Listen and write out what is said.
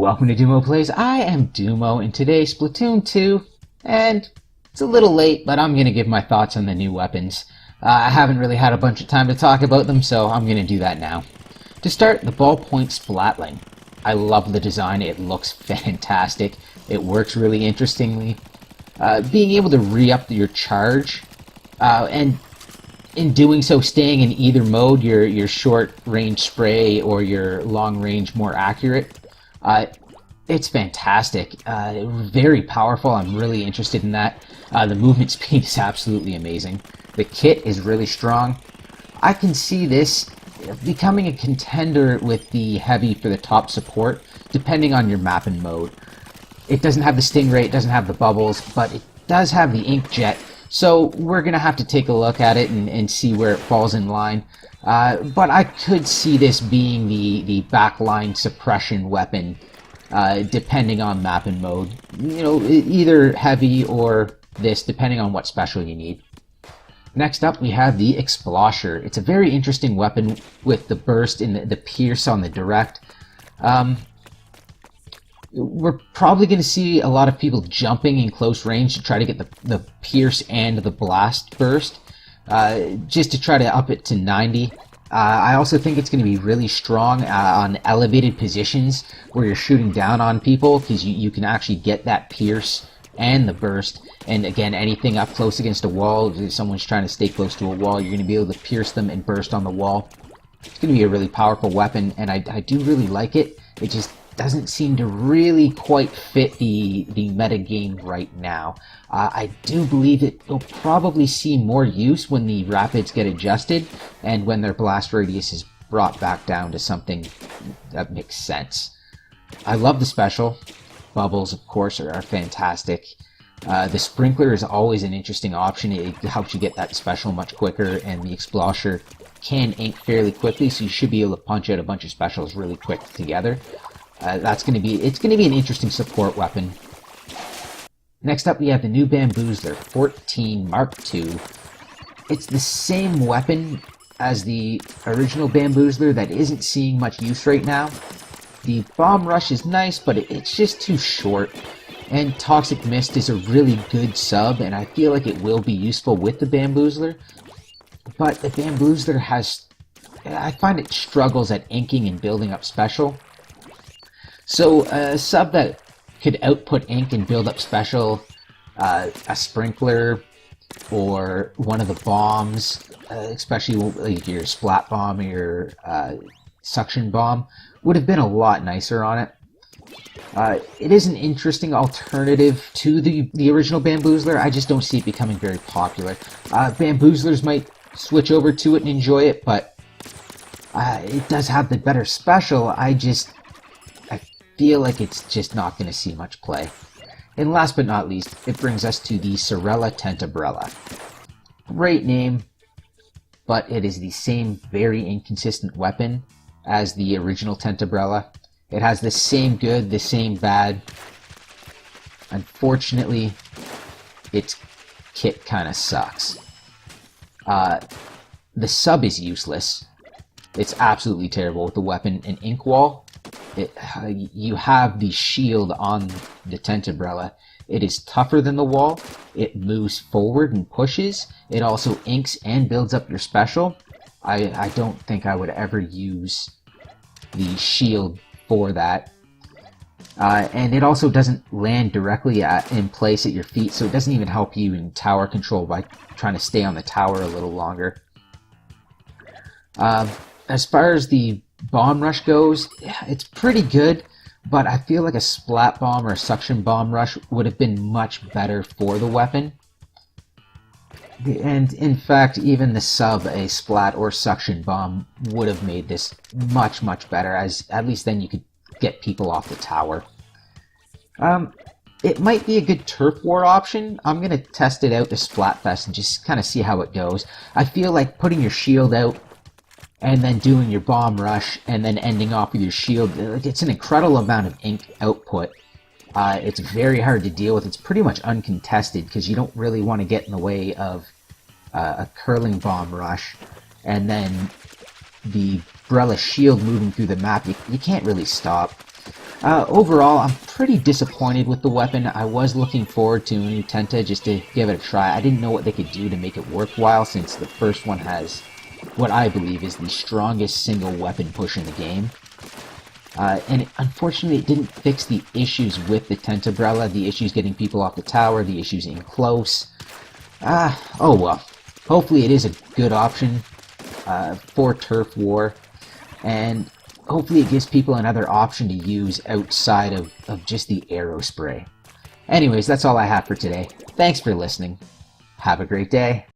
Welcome to Dumo Plays. I am Dumo, and today Splatoon 2, and it's a little late, but I'm going to give my thoughts on the new weapons. I haven't really had a bunch of time to talk about them, so I'm going to do that now. To start, the ballpoint splatling. I love the design. It looks fantastic. It works really interestingly. Being able to re-up your charge, and in doing so, staying in either mode, your short-range spray or your long-range more accurate, it's fantastic. Very powerful. I'm really interested in that. The movement speed is absolutely amazing. The kit is really strong. I can see this becoming a contender with the heavy for the top support, depending on your map and mode. It doesn't have the stingray, it doesn't have the bubbles, but it does have the inkjet. So we're going to have to take a look at it and see where it falls in line. But I could see this being the backline suppression weapon, depending on map and mode. You know, either heavy or this, depending on what special you need. Next up, we have the Explosher. It's a very interesting weapon with the burst and the pierce on the direct. We're probably going to see a lot of people jumping in close range to try to get the pierce and the blast burst, just to try to up it to 90. I also think it's going to be really strong on elevated positions where you're shooting down on people, because you can actually get that pierce and the burst. And again, anything up close against a wall, if someone's trying to stay close to a wall, you're going to be able to pierce them and burst on the wall. It's going to be a really powerful weapon, and I do really like it. It just doesn't seem to really quite fit the meta game right now. I do believe it will probably see more use when the rapids get adjusted and when their blast radius is brought back down to something that makes sense. I love the special. Bubbles, of course, are fantastic. The sprinkler is always an interesting option. It helps you get that special much quicker, and the Explosher can ink fairly quickly, so you should be able to punch out a bunch of specials really quick together. It's going to be an interesting support weapon. Next up, we have the new Bamboozler 14 Mark II. It's the same weapon as the original Bamboozler that isn't seeing much use right now. The bomb rush is nice, but it's just too short. And Toxic Mist is a really good sub, and I feel like it will be useful with the Bamboozler. But the Bamboozler I find it struggles at inking and building up special. So a sub that could output ink and build up special, a sprinkler, or one of the bombs, especially like your splat bomb or your suction bomb, would have been a lot nicer on it. It is an interesting alternative to the original Bamboozler. I just don't see it becoming very popular. Bamboozlers might switch over to it and enjoy it, but it does have the better special. I feel like it's just not going to see much play. And last but not least, it brings us to the Sorella Tentabrella. Great name, but it is the same very inconsistent weapon as the original Tentabrella. It has the same good, the same bad. Unfortunately, its kit kind of sucks. The sub is useless. It's absolutely terrible with the weapon and ink wall. You have the shield on the Tentabrella. It is tougher than the wall. It moves forward and pushes. It also inks and builds up your special. I don't think I would ever use the shield for that. And it also doesn't land directly in place at your feet, so it doesn't even help you in tower control by trying to stay on the tower a little longer. As far as the bomb rush goes, it's pretty good, but I feel like a splat bomb or a suction bomb rush would have been much better for the weapon. And in fact, even the sub, a splat or suction bomb, would have made this much, much better, as at least then you could get people off the tower. It might be a good turf war option. I'm going to test it out to Splatfest and just kind of see how it goes. I feel like putting your shield out and then doing your bomb rush and then ending off with your shield, it's an incredible amount of ink output. It's very hard to deal with. It's pretty much uncontested because you don't really want to get in the way of a curling bomb rush. And then the Brella shield moving through the map, you can't really stop. Overall, I'm pretty disappointed with the weapon. I was looking forward to a new Tenta just to give it a try. I didn't know what they could do to make it worthwhile, since the first one has what I believe is the strongest single weapon push in the game. And unfortunately, it didn't fix the issues with the Tentabrella, the issues getting people off the tower, the issues in close. Oh well. Hopefully it is a good option for Turf War, and hopefully it gives people another option to use outside of just the arrow spray. Anyways, that's all I have for today. Thanks for listening. Have a great day.